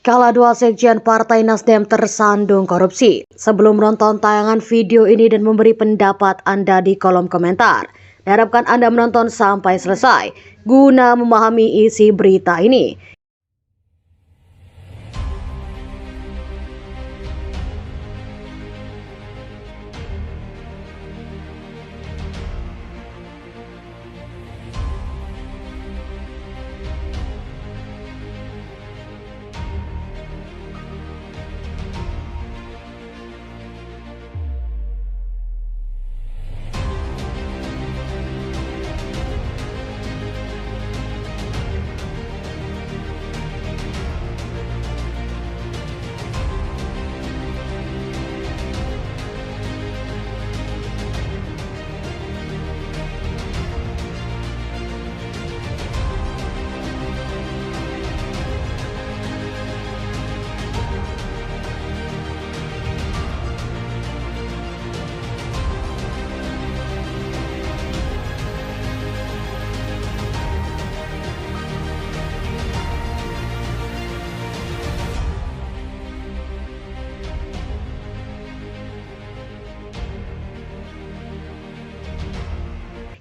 Kala dua sekjen Partai Nasdem tersandung korupsi. Sebelum menonton tayangan video ini dan memberi pendapat Anda di kolom komentar, diharapkan Anda menonton sampai selesai guna memahami isi berita ini.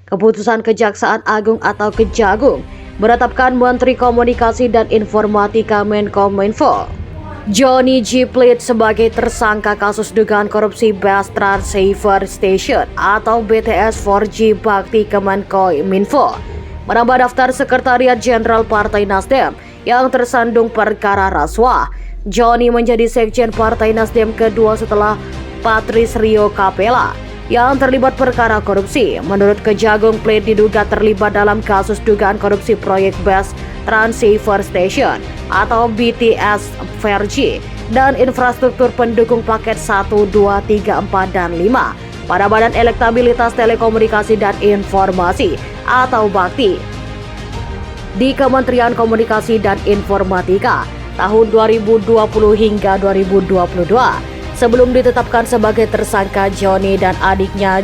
Keputusan Kejaksaan Agung atau Kejagung menetapkan Menteri Komunikasi dan Informatika Menkominfo Johnny G. Plate sebagai tersangka kasus dugaan korupsi Best Transceiver Station atau BTS 4G Bakti Kemenkominfo, menambah daftar Sekretariat Jenderal Partai Nasdem yang tersandung perkara rasuah. Johnny menjadi sekjen Partai Nasdem kedua setelah Patrice Rio Capella yang terlibat perkara korupsi. Menurut Kejagung, Plate diduga terlibat dalam kasus dugaan korupsi proyek Best Transceiver Station atau BTS 4G dan infrastruktur pendukung paket 1, 2, 3, 4, dan 5 pada Badan Elektabilitas Telekomunikasi dan Informasi atau Bakti di Kementerian Komunikasi dan Informatika tahun 2020 hingga 2022. Sebelum ditetapkan sebagai tersangka, Johnny dan adiknya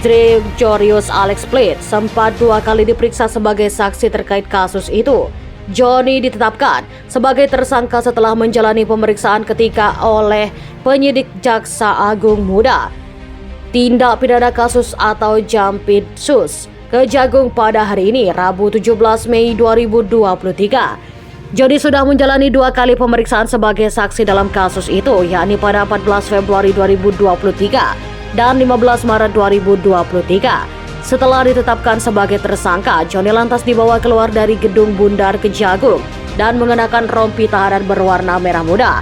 Gregorius Alex Plate sempat 2 kali diperiksa sebagai saksi terkait kasus itu. Johnny ditetapkan sebagai tersangka setelah menjalani pemeriksaan ketika oleh penyidik Jaksa Agung Muda Tindak Pidana Kasus atau Jampitsus Kejagung pada hari ini, Rabu 17 Mei 2023. Johnny sudah menjalani 2 kali pemeriksaan sebagai saksi dalam kasus itu, yakni pada 14 Februari 2023 dan 15 Maret 2023. Setelah ditetapkan sebagai tersangka, Johnny lantas dibawa keluar dari gedung Bundar Kejagung dan mengenakan rompi tahanan berwarna merah muda.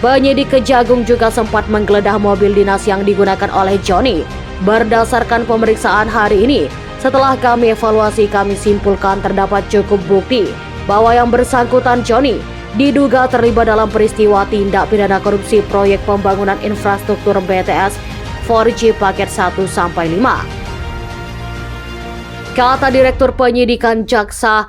Penyidik Kejagung juga sempat menggeledah mobil dinas yang digunakan oleh Johnny. Berdasarkan pemeriksaan hari ini, setelah kami evaluasi, kami simpulkan terdapat cukup bukti bahwa yang bersangkutan Johnny diduga terlibat dalam peristiwa tindak pidana korupsi proyek pembangunan infrastruktur BTS 4G paket 1 sampai 5. Kata Direktur Penyidikan Jaksa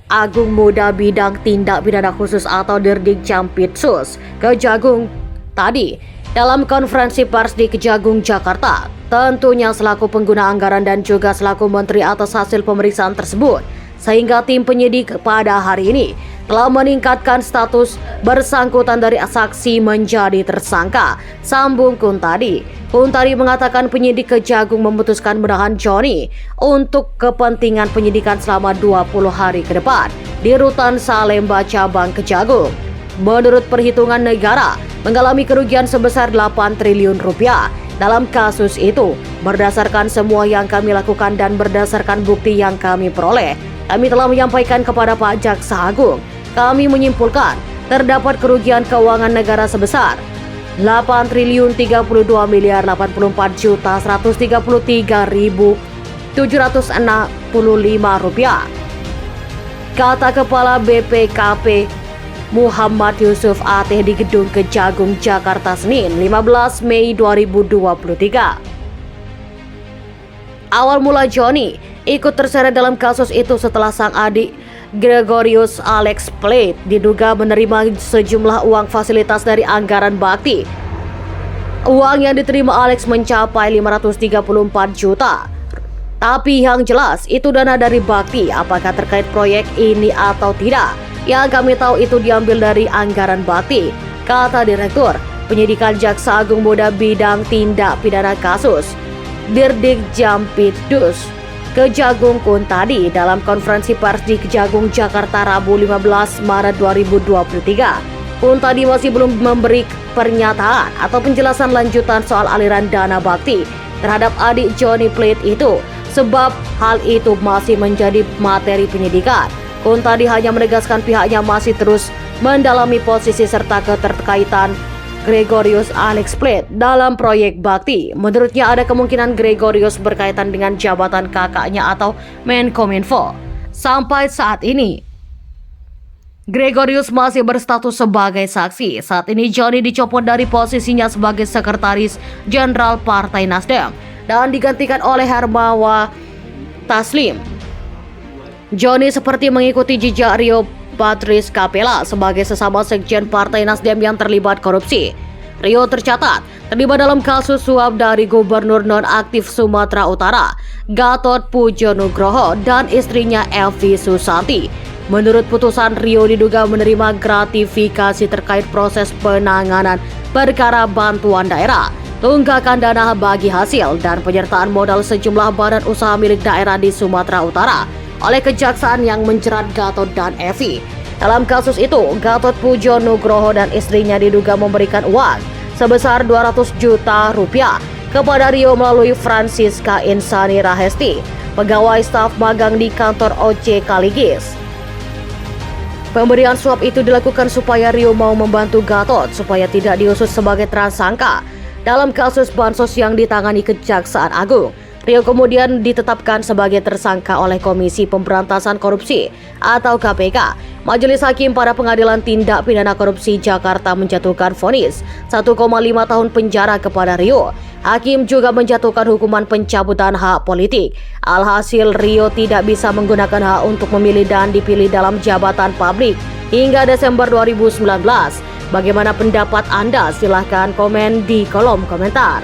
Agung Muda Bidang Tindak Pidana Khusus atau Dirdik Jampitsus Kejagung tadi dalam konferensi pers di Kejagung, Jakarta, tentunya selaku pengguna anggaran dan juga selaku menteri atas hasil pemeriksaan tersebut, sehingga tim penyidik pada hari ini telah meningkatkan status bersangkutan dari saksi menjadi tersangka. Sambung Kuntadi. Kuntadi mengatakan penyidik Kejagung memutuskan menahan Johnny untuk kepentingan penyidikan selama 20 hari ke depan di Rutan Salemba Cabang Kejagung. Menurut perhitungan negara, mengalami kerugian sebesar 8 triliun rupiah dalam kasus itu. Berdasarkan semua yang kami lakukan dan berdasarkan bukti yang kami peroleh, kami telah menyampaikan kepada Pak Jaksa Agung. Kami menyimpulkan terdapat kerugian keuangan negara sebesar 8 triliun 32 miliar 84 juta 133.765 rupiah. Kata Kepala BPKP Muhammad Yusuf Ateh di Gedung Kejagung, Jakarta, Senin 15 Mei 2023. Awal mula Johnny ikut terseret dalam kasus itu setelah sang adik Gregorius Alex Plate diduga menerima sejumlah uang fasilitas dari anggaran bakti. Uang yang diterima Alex mencapai 534 juta. Tapi yang jelas itu dana dari bakti, apakah terkait proyek ini atau tidak Yang kami tahu itu diambil dari anggaran bakti, kata Direktur Penyidikan Jaksa Agung Muda Bidang Tindak Pidana Kasus Dirdik Jampitsus Kejagung Kuntadi dalam konferensi pers di Kejagung, Jakarta, Rabu 15 Maret 2023. Kuntadi masih belum memberi pernyataan atau penjelasan lanjutan soal aliran dana bakti terhadap adik Johnny Plate itu, sebab hal itu masih menjadi materi penyidikan. Kuntadi hanya menegaskan pihaknya masih terus mendalami posisi serta keterkaitan Gregorius Alex Plate dalam proyek bakti. Menurutnya ada kemungkinan Gregorius berkaitan dengan jabatan kakaknya atau Menkominfo. Sampai saat ini, Gregorius masih berstatus sebagai saksi. Saat ini Johnny dicopot dari posisinya sebagai Sekretaris Jenderal Partai Nasdem dan digantikan oleh Hermawa Taslim. Johnny seperti mengikuti jejak Rio Patrice Capella sebagai sesama sekjen Partai Nasdem yang terlibat korupsi. Rio tercatat terlibat dalam kasus suap dari Gubernur nonaktif Sumatera Utara, Gatot Pujo Nugroho, dan istrinya Elvi Susanti. Menurut putusan, Rio diduga menerima gratifikasi terkait proses penanganan perkara bantuan daerah, tunggakan dana bagi hasil, dan penyertaan modal sejumlah badan usaha milik daerah di Sumatera Utara oleh kejaksaan yang menjerat Gatot dan Evi. Dalam kasus itu, Gatot Pujo Nugroho dan istrinya diduga memberikan uang sebesar 200 juta rupiah kepada Rio melalui Francisca Insani Rahesti, pegawai staf magang di kantor OC Kaligis. Pemberian suap itu dilakukan supaya Rio mau membantu Gatot supaya tidak diusut sebagai tersangka dalam kasus bansos yang ditangani Kejaksaan Agung. Rio kemudian ditetapkan sebagai tersangka oleh Komisi Pemberantasan Korupsi atau KPK. Majelis Hakim pada Pengadilan Tindak Pidana Korupsi Jakarta menjatuhkan vonis 1,5 tahun penjara kepada Rio. Hakim juga menjatuhkan hukuman pencabutan hak politik. Alhasil, Rio tidak bisa menggunakan hak untuk memilih dan dipilih dalam jabatan publik hingga Desember 2019. Bagaimana pendapat Anda? Silahkan komen di kolom komentar.